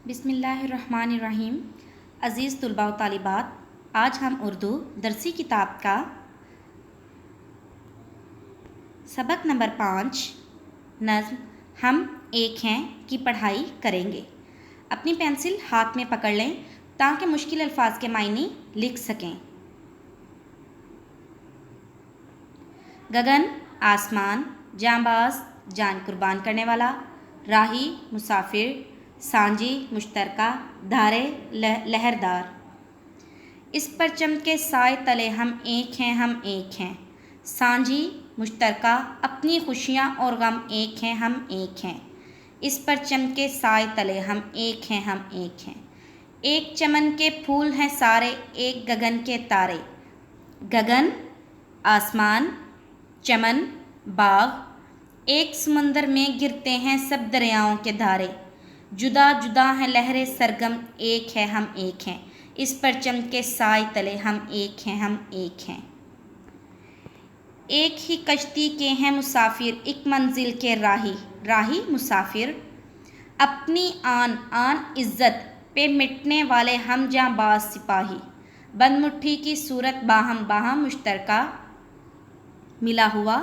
بسم اللہ الرحمن الرحیم۔ عزیز طلباء و طالبات، آج ہم اردو درسی کتاب کا سبق نمبر 5 نظم ہم ایک ہیں کی پڑھائی کریں گے۔ اپنی پینسل ہاتھ میں پکڑ لیں تاکہ مشکل الفاظ کے معنی لکھ سکیں۔ گگن آسمان، جانباز جان قربان کرنے والا، راہی مسافر، سانجی مشترکہ، دھارے لہردار۔ اس پرچم کے سائے تلے ہم ایک ہیں، ہم ایک ہیں۔ سانجی مشترکہ، اپنی خوشیاں اور غم ایک ہیں، ہم ایک ہیں۔ اس پرچم کے سائے تلے ہم ایک ہیں، ہم ایک ہیں۔ ایک چمن کے پھول ہیں سارے، ایک گگن کے تارے۔ گگن آسمان، چمن باغ، ایک سمندر میں گرتے ہیں سب دریاؤں کے دھارے۔ جدا جدا ہیں لہریں سرگم، ایک ہے ہم ایک ہیں۔ اس پرچم کے سائے تلے ہم ایک ہیں، ہم ایک ہیں۔ ایک ہی کشتی کے ہیں مسافر، ایک منزل کے راہی۔ راہی مسافر، اپنی آن عزت پہ مٹنے والے ہم جانباز سپاہی۔ بند مٹھی کی صورت باہم باہم مشترکہ ملا ہوا،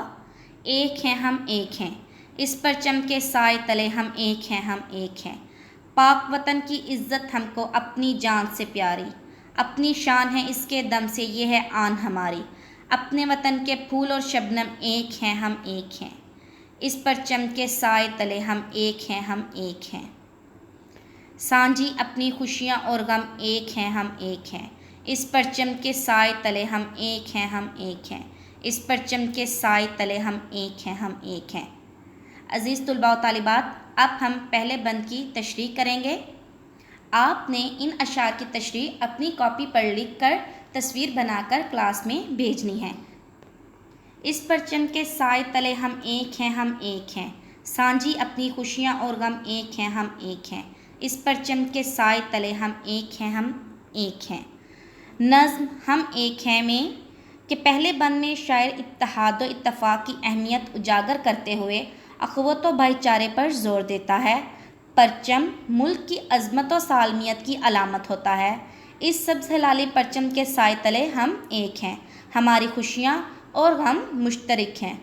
ایک ہیں ہم ایک ہیں۔ اس پرچم کے سائے تلے ہم ایک ہیں، ہم ایک ہیں۔ پاک وطن کی عزت ہم کو اپنی جان سے پیاری، اپنی شان ہے اس کے دم سے یہ ہے آن ہماری۔ اپنے وطن کے پھول اور شبنم ایک ہیں، ہم ایک ہیں۔ اس پرچم کے سائے تلے ہم ایک ہیں، ہم ایک ہیں۔ سانجی اپنی خوشیاں اور غم ایک ہیں، ہم ایک ہیں۔ اس پرچم کے سائے تلے ہم ایک ہیں، ہم ایک ہیں۔ اس پرچم کے سائے تلے ہم ایک ہیں، ہم ایک ہیں۔ عزیز طلباء و طالبات، اب ہم پہلے بند کی تشریح کریں گے۔ آپ نے ان اشعار کی تشریح اپنی کاپی پر لکھ کر تصویر بنا کر کلاس میں بھیجنی ہے۔ اس پرچم کے سائے تلے ہم ایک ہیں، ہم ایک ہیں۔ سانجی اپنی خوشیاں اور غم ایک ہیں، ہم ایک ہیں۔ اس پرچم کے سائے تلے ہم ایک ہیں، ہم ایک ہیں۔ نظم ہم ایک ہیں میں کہ پہلے بند میں شاعر اتحاد و اتفاق کی اہمیت اجاگر کرتے ہوئے اخوت و بھائی چارے پر زور دیتا ہے۔ پرچم ملک کی عظمت و سالمیت کی علامت ہوتا ہے۔ اس سبز ہلالی پرچم کے سائے تلے ہم ایک ہیں، ہماری خوشیاں اور غم مشترک ہیں۔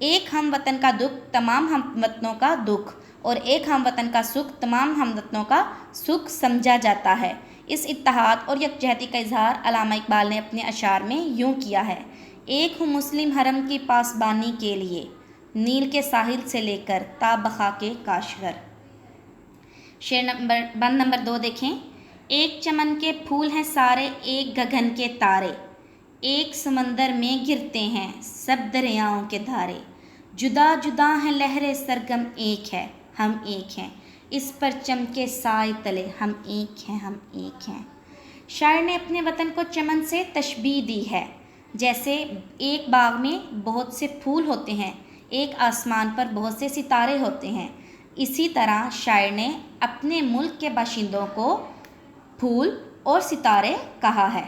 ایک ہم وطن کا دکھ تمام ہم وطنوں کا دکھ، اور ایک ہم وطن کا سکھ تمام ہم وطنوں کا سکھ سمجھا جاتا ہے۔ اس اتحاد اور یکجہتی کا اظہار علامہ اقبال نے اپنے اشعار میں یوں کیا ہے: ایک ہوں مسلم حرم کی پاسبانی کے لیے، نیل کے ساحل سے لے کر تا بقا کے کاشغر۔ بند نمبر 2 دیکھیں۔ ایک چمن کے پھول ہیں سارے، ایک گگن کے تارے۔ ایک سمندر میں گرتے ہیں سب دریاؤں کے دھارے۔ جدا جدا ہیں لہریں سرگم، ایک ہے ہم ایک ہیں۔ اس پرچم کے سائے تلے ہم ایک ہیں، ہم ایک ہیں۔ شاعر نے اپنے وطن کو چمن سے تشبیہ دی ہے۔ جیسے ایک باغ میں بہت سے پھول ہوتے ہیں، ایک آسمان پر بہت سے ستارے ہوتے ہیں، اسی طرح شاعر نے اپنے ملک کے باشندوں کو پھول اور ستارے کہا ہے۔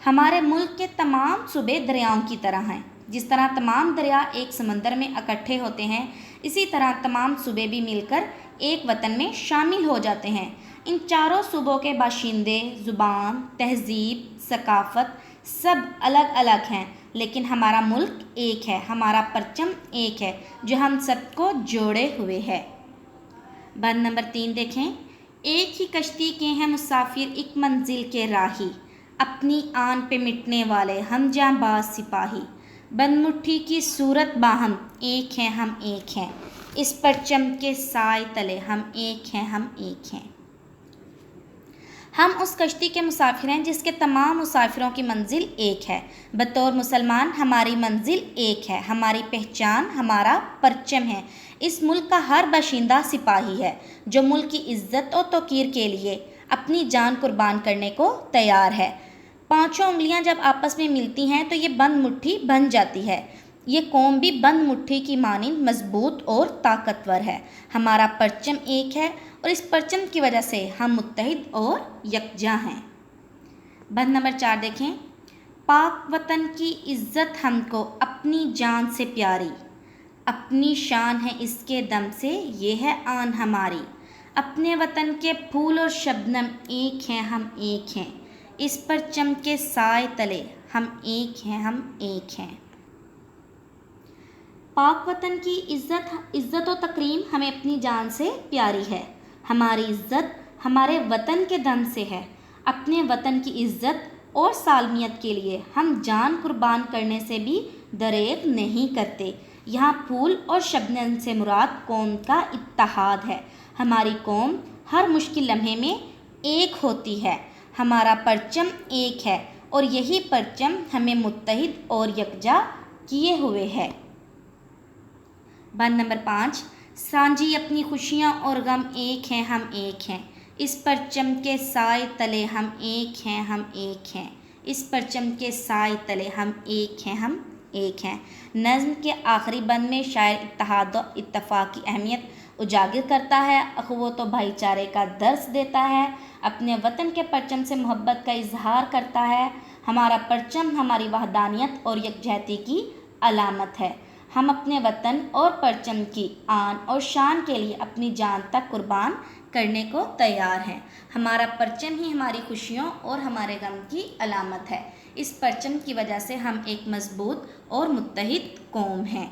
ہمارے ملک کے تمام صوبے دریاؤں کی طرح ہیں۔ جس طرح تمام دریا ایک سمندر میں اکٹھے ہوتے ہیں، اسی طرح تمام صوبے بھی مل کر ایک وطن میں شامل ہو جاتے ہیں۔ ان چاروں صوبوں کے باشندے، زبان، تہذیب، ثقافت سب الگ الگ ہیں، لیکن ہمارا ملک ایک ہے، ہمارا پرچم ایک ہے جو ہم سب کو جوڑے ہوئے ہے۔ بند نمبر 3 دیکھیں۔ ایک ہی کشتی کے ہیں مسافر، ایک منزل کے راہی۔ اپنی آن پہ مٹنے والے ہم جانباز سپاہی۔ بند مٹھی کی صورت باہم، ایک ہیں ہم ایک ہیں۔ اس پرچم کے سائے تلے ہم ایک ہیں، ہم ایک ہیں۔ ہم اس کشتی کے مسافر ہیں جس کے تمام مسافروں کی منزل ایک ہے۔ بطور مسلمان ہماری منزل ایک ہے، ہماری پہچان ہمارا پرچم ہے۔ اس ملک کا ہر باشندہ سپاہی ہے جو ملک کی عزت و توقیر کے لیے اپنی جان قربان کرنے کو تیار ہے۔ پانچوں انگلیاں جب آپس میں ملتی ہیں تو یہ بند مٹھی بن جاتی ہے۔ یہ قوم بھی بند مٹھی کی مانند مضبوط اور طاقتور ہے۔ ہمارا پرچم ایک ہے اور اس پرچم کی وجہ سے ہم متحد اور یکجا ہیں۔ بند نمبر 4 دیکھیں۔ پاک وطن کی عزت ہم کو اپنی جان سے پیاری، اپنی شان ہے اس کے دم سے یہ ہے آن ہماری۔ اپنے وطن کے پھول اور شبنم ایک ہیں ہم ایک ہیں، اس پرچم کے سائے تلے ہم ایک ہیں ہم ایک ہیں۔ پاک وطن کی عزت و تکریم ہمیں اپنی جان سے پیاری ہے۔ ہماری عزت ہمارے وطن کے دم سے ہے۔ اپنے وطن کی عزت اور سالمیت کے لیے ہم جان قربان کرنے سے بھی دریغ نہیں کرتے۔ یہاں پھول اور شبنم سے مراد قوم کا اتحاد ہے۔ ہماری قوم ہر مشکل لمحے میں ایک ہوتی ہے۔ ہمارا پرچم ایک ہے اور یہی پرچم ہمیں متحد اور یکجا کیے ہوئے ہے۔ بند نمبر 5، سانجھی اپنی خوشیاں اور غم ایک ہیں ہم ایک ہیں، اس پرچم کے سائے تلے ہم ایک ہیں ہم ایک ہیں، اس پرچم کے سائے تلے ہم ایک ہیں ہم ایک ہیں۔ نظم کے آخری بند میں شاعر اتحاد و اتفاق کی اہمیت اجاگر کرتا ہے، اخوت و بھائی چارے کا درس دیتا ہے، اپنے وطن کے پرچم سے محبت کا اظہار کرتا ہے۔ ہمارا پرچم ہماری وحدانیت اور یکجہتی کی علامت ہے۔ ہم اپنے وطن اور پرچم کی آن اور شان کے لیے اپنی جان تک قربان کرنے کو تیار ہیں۔ ہمارا پرچم ہی ہماری خوشیوں اور ہمارے غم کی علامت ہے۔ اس پرچم کی وجہ سے ہم ایک مضبوط اور متحد قوم ہیں۔